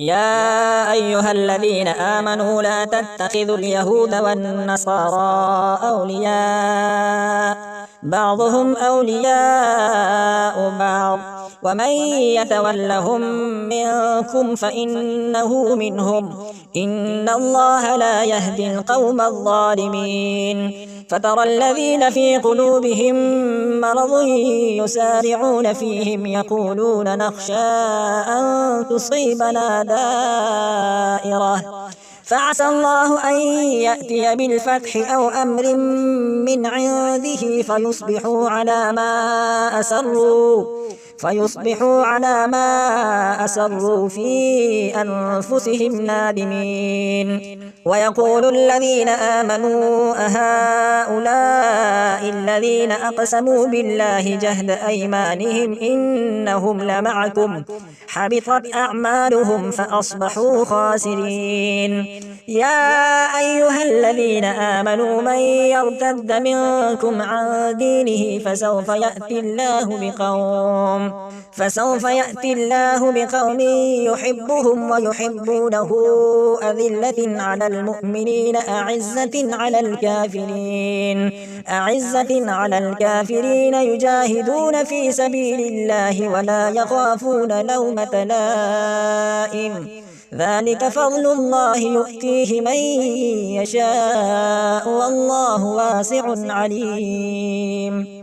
يا أيها الذين آمنوا لا تتخذوا اليهود والنصارى أولياء بعضهم أولياء بعض ومن يتولهم منكم فإنه منهم إن الله لا يهدي القوم الظالمين فترى الذين في قلوبهم مرض يسارعون فيهم يقولون نخشى أن تصيبنا دائرة فعسى الله أن يأتي بالفتح أو أمر من عنده فيصبحوا على ما أسروا في أنفسهم نادمين ويقول الذين آمنوا أهؤلاء الذين أقسموا بالله جهد أيمانهم إنهم لمعكم حبطت أعمالهم فأصبحوا خاسرين يا أيها الذين آمنوا من يرتد منكم عن دينه فسوف يأتي الله بقوم يحبهم ويحبونه أذلة على المؤمنين أعزة على الكافرين يجاهدون في سبيل الله ولا يخافون لومة لائم ذلك فضل الله يؤتيه من يشاء والله واسع عليم